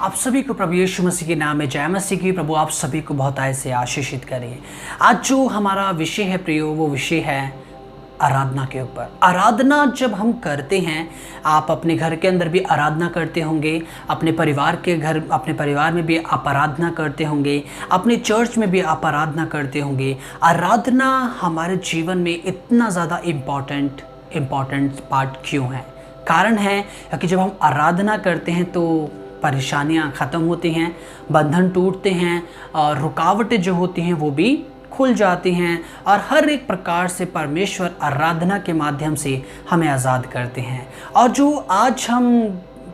आप सभी को प्रभु यीशु मसीह के नाम में जय मसीह की। प्रभु आप सभी को बहुत आय से आशीषित करें। आज जो हमारा विषय है प्रियो, वो विषय है आराधना के ऊपर। आराधना जब हम करते हैं, आप अपने घर के अंदर भी आराधना करते होंगे, अपने परिवार में भी आप आराधना करते होंगे, अपने चर्च में भी आप आराधना करते होंगे। आराधना हमारे जीवन में इतना ज़्यादा इम्पॉर्टेंट पार्ट क्यों है? कारण है कि जब हम आराधना करते हैं तो परेशानियां ख़त्म होती हैं, बंधन टूटते हैं और रुकावटें जो होती हैं वो भी खुल जाती हैं और हर एक प्रकार से परमेश्वर आराधना के माध्यम से हमें आज़ाद करते हैं। और जो आज हम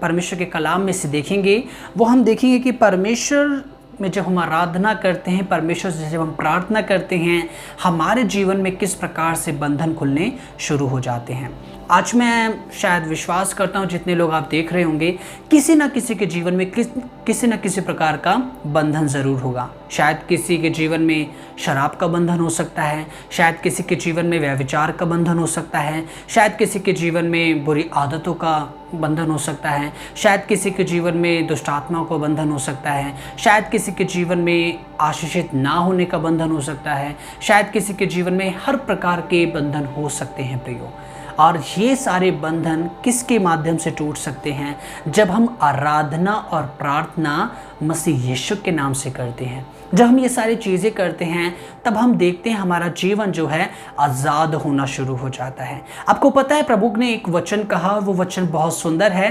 परमेश्वर के कलाम में से देखेंगे, वो हम देखेंगे कि परमेश्वर में जब हम आराधना करते हैं, परमेश्वर से जब हम प्रार्थना करते हैं, हमारे जीवन में किस प्रकार से बंधन खुलने शुरू हो जाते हैं। आज मैं शायद विश्वास करता हूँ जितने लोग आप देख रहे होंगे, किसी न किसी के जीवन में किसी न किसी प्रकार का बंधन ज़रूर होगा। शायद किसी के जीवन में शराब का बंधन हो सकता है, शायद किसी के जीवन में व्यभिचार का बंधन हो सकता है, शायद किसी के जीवन में बुरी आदतों का बंधन हो सकता है, शायद किसी के जीवन में दुष्ट आत्माओं का बंधन हो सकता है, शायद किसी के जीवन में आशीषित ना होने का बंधन हो सकता है, शायद किसी के जीवन में हर प्रकार के बंधन हो सकते हैं प्रियो। और ये सारे बंधन किसके माध्यम से टूट सकते हैं? जब हम आराधना और प्रार्थना मसीह यीशु के नाम से करते हैं। जब हम ये सारी चीज़ें करते हैं, तब हम देखते हैं हमारा जीवन जो है आज़ाद होना शुरू हो जाता है। आपको पता है प्रभु ने एक वचन कहा, वो वचन बहुत सुंदर है,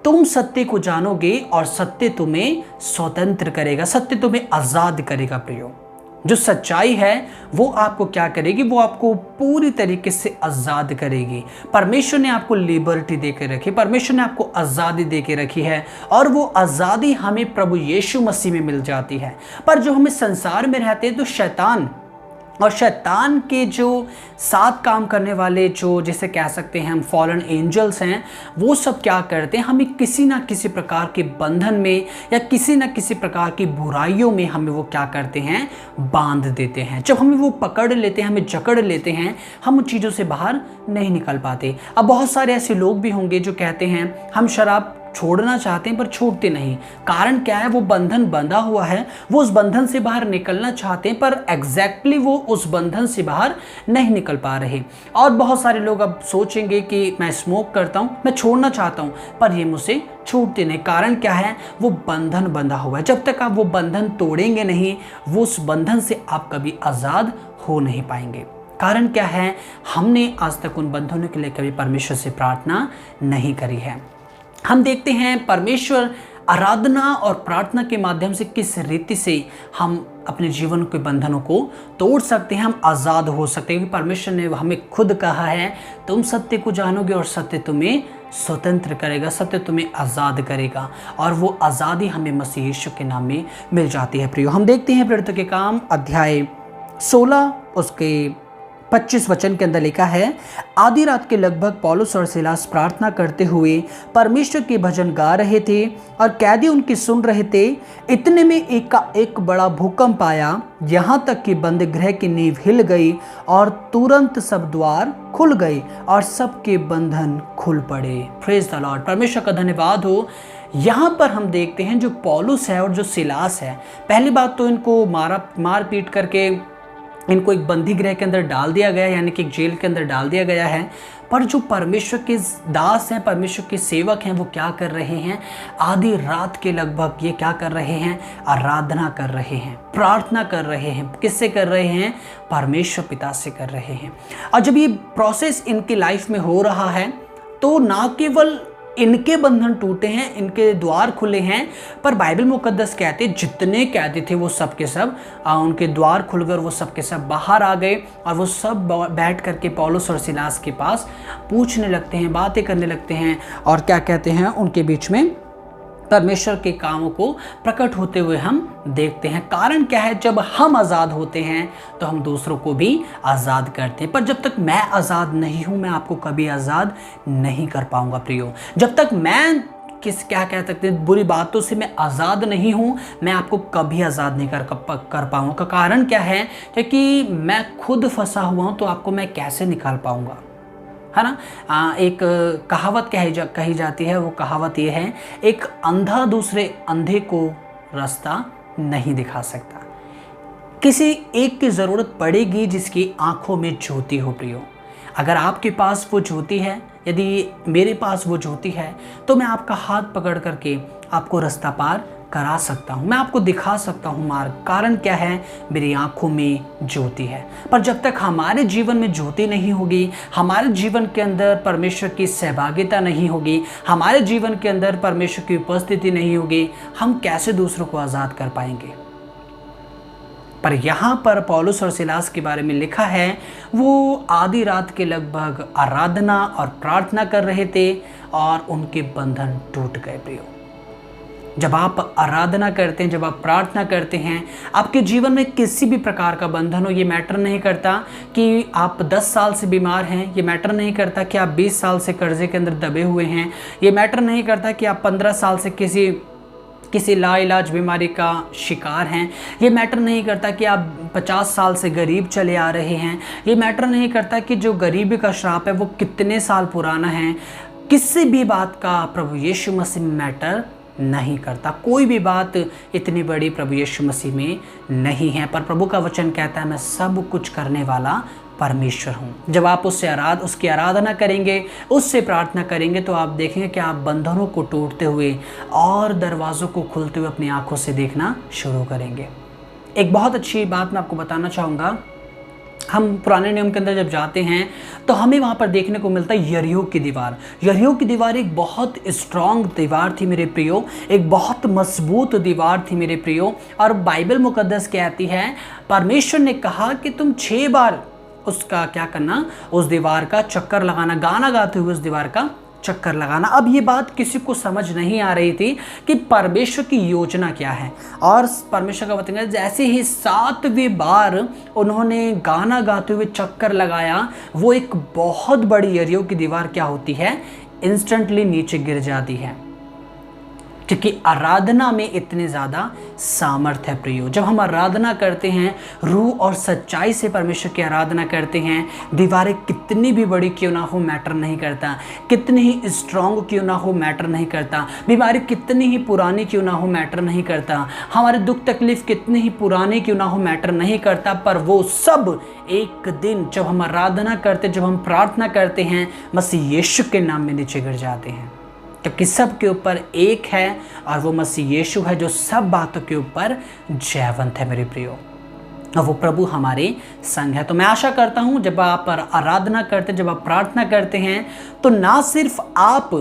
तुम सत्य को जानोगे और सत्य तुम्हें स्वतंत्र करेगा, सत्य तुम्हें आज़ाद करेगा प्रियो। जो सच्चाई है वो आपको क्या करेगी? वो आपको पूरी तरीके से आज़ाद करेगी। परमेश्वर ने आपको लिबर्टी दे के रखी, परमेश्वर ने आपको आज़ादी दे के रखी है और वो आज़ादी हमें प्रभु यीशु मसीह में मिल जाती है। पर जो हमें संसार में रहते हैं तो शैतान के जो साथ काम करने वाले, जो जिसे कह सकते हैं हम फॉलन एंजल्स हैं, वो सब क्या करते हैं? हमें किसी ना किसी प्रकार के बंधन में या किसी ना किसी प्रकार की बुराइयों में हमें वो क्या करते हैं? बांध देते हैं। जब हमें वो पकड़ लेते हैं, हमें जकड़ लेते हैं, हम उन चीज़ों से बाहर नहीं निकल पाते। अब बहुत सारे ऐसे लोग भी होंगे जो कहते हैं हम शराब छोड़ना चाहते हैं पर छूटते नहीं। कारण क्या है? वो बंधन बंधा हुआ है, वो उस बंधन से बाहर निकलना चाहते हैं पर एग्जैक्टली वो उस बंधन से बाहर नहीं निकल पा रहे। और बहुत सारे लोग अब सोचेंगे कि मैं स्मोक करता हूँ, मैं छोड़ना चाहता हूँ पर ये मुझसे छूटते नहीं। कारण क्या है? वो बंधन बंधा हुआ है। जब तक आप वो बंधन तोड़ेंगे नहीं, वो उस बंधन से आप कभी आज़ाद हो नहीं पाएंगे। कारण क्या है? हमने आज तक उन बंधनों के लिए कभी परमेश्वर से प्रार्थना नहीं करी है। हम देखते हैं परमेश्वर आराधना और प्रार्थना के माध्यम से किस रीति से हम अपने जीवन के बंधनों को तोड़ सकते हैं, हम आज़ाद हो सकते हैं। परमेश्वर ने हमें खुद कहा है, तुम सत्य को जानोगे और सत्य तुम्हें स्वतंत्र करेगा, सत्य तुम्हें आज़ाद करेगा। और वो आज़ादी हमें मसीह यीशु के नाम में मिल जाती है प्रियो। हम देखते हैं प्रेरितों के काम अध्याय 16 उसके 25 वचन के अंदर लिखा है, आधी रात के लगभग पौलुस और सिलास प्रार्थना करते हुए परमेश्वर के भजन गा रहे थे और कैदी उनकी सुन रहे थे। इतने में एक बड़ा भूकंप आया, यहाँ तक कि बंद गृह की नींव हिल गई और तुरंत सब द्वार खुल गए और सबके बंधन खुल पड़े। Praise the Lord. परमेश्वर का धन्यवाद हो। यहाँ पर हम देखते हैं जो पौलुस है और जो सिलास है, पहली बात तो इनको मार पीट करके इनको एक बंदी गृह के अंदर डाल दिया गया, यानी कि एक जेल के अंदर डाल दिया गया है। पर जो परमेश्वर के दास हैं, परमेश्वर के सेवक हैं, वो क्या कर रहे हैं? आधी रात के लगभग ये क्या कर रहे हैं? आराधना कर रहे हैं, प्रार्थना कर रहे हैं। किससे कर रहे हैं? परमेश्वर पिता से कर रहे हैं। और जब ये प्रोसेस इनकी लाइफ में हो रहा है तो ना केवल इनके बंधन टूटे हैं, इनके द्वार खुले हैं, पर बाइबल मुकद्दस कहते जितने कैदी थे वो सब के सब उनके द्वार खुलकर वो सब के सब बाहर आ गए और वो सब बैठ करके पौलुस और सिलास के पास पूछने लगते हैं, बातें करने लगते हैं और क्या कहते हैं, उनके बीच में परमेश्वर के कामों को प्रकट होते हुए हम देखते हैं। कारण क्या है? जब हम आज़ाद होते हैं तो हम दूसरों को भी आज़ाद करते हैं। पर जब तक मैं आज़ाद नहीं हूँ, मैं आपको कभी आज़ाद नहीं कर पाऊंगा प्रियो। जब तक मैं क्या कह सकते हैं, बुरी बातों से मैं आज़ाद नहीं हूँ, मैं आपको कभी आज़ाद नहीं कर पाऊंगा। कारण क्या है? क्योंकि मैं खुद फंसा हुआ हूँ तो आपको मैं कैसे निकाल पाऊंगा? है ना। एक कहावत कही जाती है, वो कहावत ये है, एक अंधा दूसरे अंधे को रास्ता नहीं दिखा सकता। किसी एक की ज़रूरत पड़ेगी जिसकी आंखों में ज्योति हो प्रियो। अगर आपके पास वो ज्योति है, यदि मेरे पास वो ज्योति है, तो मैं आपका हाथ पकड़ करके आपको रास्ता पार करा सकता हूँ, मैं आपको दिखा सकता हूँ मार्ग। कारण क्या है? मेरी आंखों में ज्योति है। पर जब तक हमारे जीवन में ज्योति नहीं होगी, हमारे जीवन के अंदर परमेश्वर की सहभागिता नहीं होगी, हमारे जीवन के अंदर परमेश्वर की उपस्थिति नहीं होगी, हम कैसे दूसरों को आज़ाद कर पाएंगे? पर यहाँ पर पौलुस और सिलास के बारे में लिखा है, वो आधी रात के लगभग आराधना और प्रार्थना कर रहे थे और उनके बंधन टूट गए प्रियो। जब आप आराधना करते हैं, जब आप प्रार्थना करते हैं, आपके जीवन में किसी भी प्रकार का बंधन हो, ये मैटर नहीं करता कि आप 10 साल से बीमार हैं, ये मैटर नहीं करता कि आप 20 साल से कर्जे के अंदर दबे हुए हैं, ये मैटर नहीं करता कि आप 15 साल से किसी लाइलाज बीमारी का शिकार हैं, ये मैटर नहीं करता कि आप 50 साल से गरीब चले आ रहे हैं, ये मैटर नहीं करता कि जो गरीबी का श्राप है वो कितने साल पुराना है। किसी भी बात का प्रभु यीशु मसीह में मैटर नहीं करता। कोई भी बात इतनी बड़ी प्रभु यीशु मसीह में नहीं है। पर प्रभु का वचन कहता है, मैं सब कुछ करने वाला परमेश्वर हूँ। जब आप उसकी आराधना करेंगे, उससे प्रार्थना करेंगे, तो आप देखेंगे कि आप बंधनों को टूटते हुए और दरवाज़ों को खुलते हुए अपनी आंखों से देखना शुरू करेंगे। एक बहुत अच्छी बात मैं आपको बताना चाहूँगा। हम पुराने नियम के अंदर जब जाते हैं तो हमें वहाँ पर देखने को मिलता है यरीहो की दीवार। यरीहो की दीवार एक बहुत स्ट्रॉन्ग दीवार थी मेरे प्रियो, एक बहुत मजबूत दीवार थी मेरे प्रियो। और बाइबल मुकद्दस कहती है, परमेश्वर ने कहा कि तुम 6 बार उसका क्या करना, उस दीवार का चक्कर लगाना, गाना गाते हुए उस दीवार का चक्कर लगाना। अब ये बात किसी को समझ नहीं आ रही थी कि परमेश्वर की योजना क्या है। और परमेश्वर का वचन है, जैसे ही 7वें बार उन्होंने गाना गाते हुए चक्कर लगाया, वो एक बहुत बड़ी यरीहो की दीवार क्या होती है, इंस्टेंटली नीचे गिर जाती है। क्योंकि आराधना में इतने ज़्यादा सामर्थ्य है प्रियो। जब हम आराधना करते हैं, रूह और सच्चाई से परमेश्वर की आराधना करते हैं, दीवारें कितनी भी बड़ी क्यों ना हो मैटर नहीं करता, कितनी ही स्ट्रॉन्ग क्यों ना हो मैटर नहीं करता, बीमारी कितनी ही पुरानी क्यों ना हो मैटर नहीं करता, हमारे दुख तकलीफ कितनी ही पुरानी क्यों ना हो मैटर नहीं करता। पर वो सब एक दिन जब हम आराधना करते, जब हम प्रार्थना करते हैं, मसीह यीशु के नाम में नीचे गिर जाते हैं। क्योंकि सब के ऊपर एक है और वो मसीह यीशु है जो सब बातों के ऊपर जयवंत है मेरे प्रियो, और वो प्रभु हमारे संग है। तो मैं आशा करता हूँ जब आप आराधना करते, जब आप प्रार्थना करते हैं, तो ना सिर्फ आप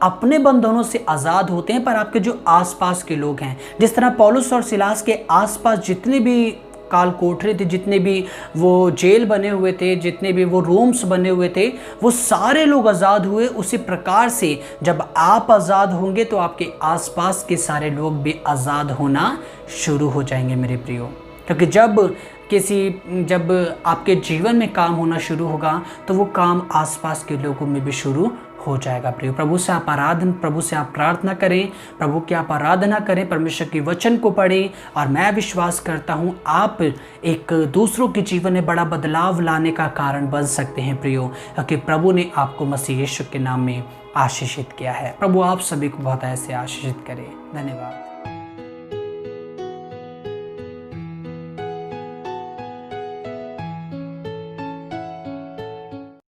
अपने बंधनों से आज़ाद होते हैं, पर आपके जो आसपास के लोग हैं, जिस तरह पौलुस और सिलास के आसपास जितने भी काल कोठरे थे, जितने भी वो जेल बने हुए थे, जितने भी वो रूम्स बने हुए थे, वो सारे लोग आज़ाद हुए। उसी प्रकार से जब आप आज़ाद होंगे तो आपके आसपास के सारे लोग भी आज़ाद होना शुरू हो जाएंगे मेरे प्रियो। क्योंकि जब आपके जीवन में काम होना शुरू होगा तो वो काम आसपास के लोगों में भी शुरू हो जाएगा प्रियो। प्रभु से आप प्रार्थना करें, प्रभु की आप आराधना करें, परमेश्वर के वचन को पढ़ें, और मैं विश्वास करता हूँ आप एक दूसरों के जीवन में बड़ा बदलाव लाने का कारण बन सकते हैं प्रियो, क्योंकि प्रभु ने आपको मसीह यीशु के नाम में आशीषित किया है। प्रभु आप सभी को बहुत ऐसे आशीषित करें। धन्यवाद।